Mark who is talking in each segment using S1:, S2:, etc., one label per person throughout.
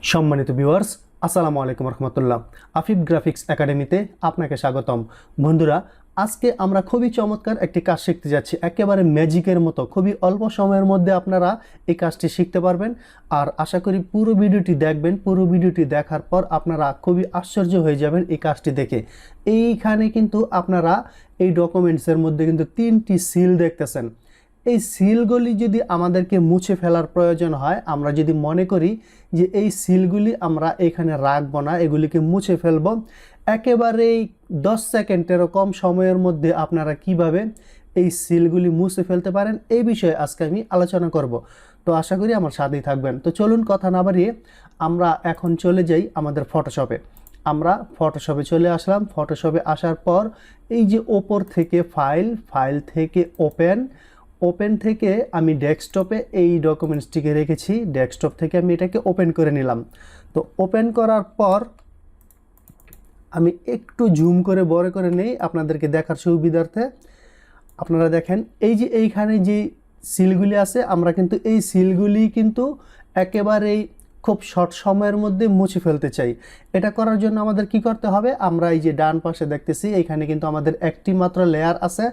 S1: সম্মানিত ভিউয়ার্স, আসসালামু আলাইকুম রহমতুল্লাহ। আফিফ গ্রাফিক্স একাডেমিতে আপনাকে স্বাগতম। বন্ধুরা, আজকে আমরা খুবই চমৎকার একটি কাজ শিখতে যাচ্ছি, একেবারে ম্যাজিকের মতো। খুবই অল্প সময়ের মধ্যে আপনারা এই কাজটি শিখতে পারবেন। আর আশা করি পুরো ভিডিওটি দেখবেন। পুরো ভিডিওটি দেখার পর আপনারা খুবই আশ্চর্য হয়ে যাবেন এই কাজটি দেখে। এইখানে কিন্তু আপনারা এই ডকুমেন্টসের মধ্যে কিন্তু 3টি সিল দেখতেছেন। এই সিলগুলি যদি আমাদেরকে মুছে ফেলার প্রয়োজন হয়, আমরা যদি মনে করি যে এই সিলগুলি আমরা এখানে রাখবো না, এগুলিকে মুছে ফেলবো, একেবারেই 10 সেকেন্ডেরও কম সময়ের মধ্যে আপনারা কিভাবে এই সিলগুলি মুছে ফেলতে পারেন এই বিষয়ে আজকে আমি আলোচনা করব। তো আশা করি আমার সাথেই থাকবেন। তো চলুন কথা না বাড়িয়ে আমরা এখন চলে যাই আমাদের ফটোশপে। আমরা ফটোশপে চলে আসলাম। ফটোশপে আসার পর এই যে ওপর থেকে ফাইল থেকে ওপেন থেকে আমি ডেস্কটপে এই ডকুমেন্টসটিকে রেখেছি। ডেস্কটপ থেকে আমি এটাকে ওপেন করে নিলাম। তো ওপেন করার পর আমি একটু জুম করে বড় করে নেই আপনাদেরকে দেখার সুবিধার্থে। আপনারা দেখেন এই যে এইখানে যে সিলগুলি আছে, আমরা কিন্তু এই সিলগুলি কিন্তু একেবারেই খুব শর্ট সময়ের মধ্যে মুছে ফেলতে চাই। এটা করার জন্য আমাদের কি করতে হবে, আমরা এই যে ডান পাশে দেখতেছি এখানে কিন্তু আমাদের একটি মাত্র লেয়ার আছে।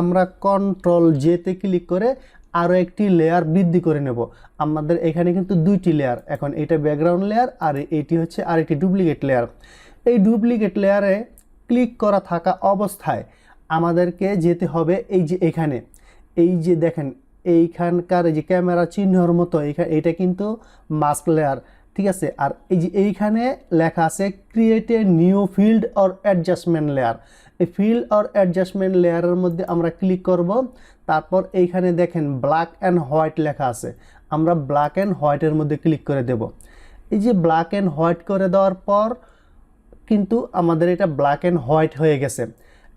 S1: আমরা কন্ট্রোল জেতে ক্লিক করে আরও একটি লেয়ার বৃদ্ধি করে নেব। আমাদের এখানে কিন্তু 2টি লেয়ার, এখন এটা ব্যাকগ্রাউন্ড লেয়ার আর এটি হচ্ছে আরেকটি ডুপ্লিকেট লেয়ার। এই ডুপ্লিকেট লেয়ারে ক্লিক করা থাকা অবস্থায় আমাদেরকে যেতে হবে এই যে এখানে, এই যে দেখেন এইখানকার এই যে ক্যামেরা চিহ্নর মতো এইটা কিন্তু মাস্ক লেয়ার, ঠিক আছে। আর এই যে এইখানে লেখা আছে create a new field or adjustment layer. এই ফিল্ড অর অ্যাডজাস্টমেন্ট লেয়ারের মধ্যে আমরা ক্লিক করব। তারপর এইখানে দেখেন ব্ল্যাক অ্যান্ড হোয়াইট লেখা আছে, আমরা ব্ল্যাক অ্যান্ড হোয়াইটের মধ্যে ক্লিক করে দেব। এই যে ব্ল্যাক অ্যান্ড হোয়াইট করে দেওয়ার পর কিন্তু আমাদের এটা ব্ল্যাক অ্যান্ড হোয়াইট হয়ে গেছে।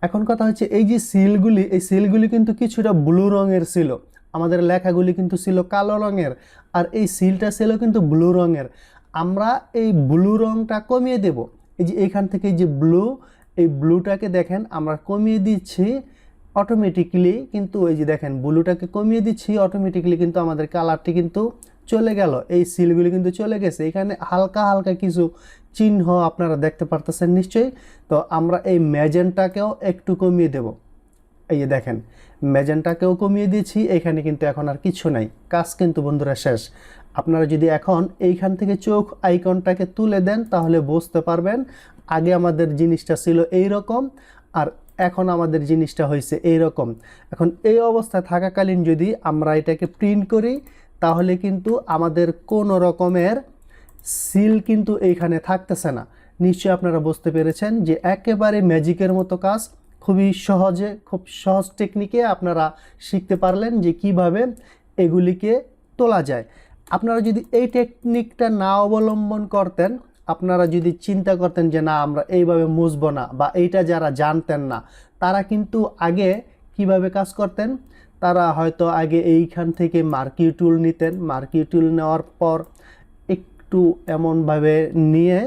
S1: এখন কথা হচ্ছে এই যে সিলগুলি, এই সিলগুলি কিন্তু কিছুটা ব্লু রঙের ছিল, আমাদের লেখাগুলি কিন্তু ছিল কালো রঙের, আর এই সিলটা ছিল কিন্তু ব্লু রঙের। আমরা এই ব্লু রঙটা কমিয়ে দেব। এই যে এইখান থেকে যে ব্লু, এই ব্লুটাকে দেখেন আমরা কমিয়ে দিচ্ছি অটোমেটিকলি। কিন্তু এই যে দেখেন ব্লুটাকে কমিয়ে দিচ্ছি অটোমেটিকলি, কিন্তু আমাদের কালারটি কিন্তু চলে গেল, এই সিলগুলি কিন্তু চলে গেছে। এখানে হালকা হালকা কিছু চিহ্ন আপনারা দেখতে পারতেছেন নিশ্চয়ই। তো আমরা এই ম্যাজেন্টাকেও একটু কমিয়ে দেব। এই যে দেখেন ম্যাজেন্টাকেও কমিয়ে দিয়েছি, এখানে কিন্তু এখন আর কিছু নাই, কাজ কিন্তু বন্ধুরা শেষ। আপনারা যদি এখন এইখান থেকে চোখ আইকনটাকে তুলে দেন তাহলে বুঝতে পারবেন আগে আমাদের জিনিসটা ছিল এই রকম আর এখন আমাদের জিনিসটা হয়েছে এই রকম। এখন এই অবস্থায় থাকাকালীন যদি আমরা এটাকে প্রিন্ট করি তাহলে কিন্তু আমাদের কোনো রকমের সিল কিন্তু এইখানে থাকতেছে না। নিশ্চয়ই আপনারা বুঝতে পেরেছেন যে একেবারে ম্যাজিকের মতো কাজ, খুবই সহজে, খুব সহজ টেকনিকে আপনারা শিখতে পারলেন যে কিভাবে এগুলিকে তোলা যায়। আপনারা যদি এই টেকনিকটা না অবলম্বন করতেন, আপনারা যদি চিন্তা করতেন যে না আমরা এইভাবে মুছবো না, বা এইটা যারা জানতেন না তারা কিন্তু আগে কিভাবে কাজ করতেন, তারা হয়তো আগে এইখান থেকে মার্কি টুল নিতেন। মার্কি টুল নেওয়ার পর একটু এমনভাবে নিয়ে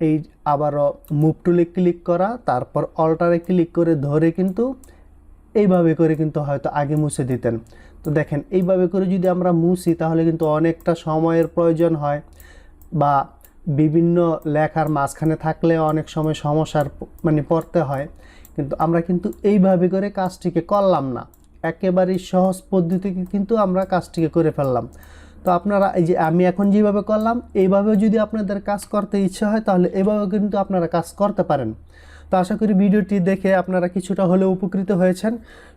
S1: এই আবারও মুভ টুলে ক্লিক করা, তারপর অল্টারে ক্লিক করে ধরে কিন্তু এইভাবে করে কিন্তু হয়তো আগে মুছে দিতেন। তো দেখেন এইভাবে করে যদি আমরা মুছি তাহলে কিন্তু অনেকটা সময়ের প্রয়োজন হয়, বা বিভিন্ন লেখার মাঝখানে থাকলে অনেক সময় সমস্যার পড়তে হয়। কিন্তু আমরা কিন্তু এইভাবে করে কাজটিকে করলাম না, একেবারেই সহজ পদ্ধতিতে কিন্তু আমরা কাজটিকে করে ফেললাম। তো আপনারা এই যে আমি এখন যেভাবে করলাম এইভাবেও যদি আপনাদের কাজ করতে ইচ্ছা হয় তাহলে এভাবেও কিন্তু আপনারা কাজ করতে পারেন। তো আশা করি ভিডিওটি দেখে আপনারা কিছুটা হলেও উপকৃত হয়েছেন।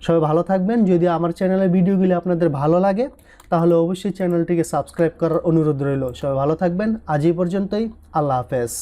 S1: সবাই ভালো থাকবেন। যদি আমার চ্যানেলের ভিডিওগুলি আপনাদের ভালো লাগে তাহলে অবশ্যই চ্যানেলটিকে সাবস্ক্রাইব করার অনুরোধ রইল। সবাই ভালো থাকবেন। আজ এই পর্যন্তই। আল্লাহ হাফেজ।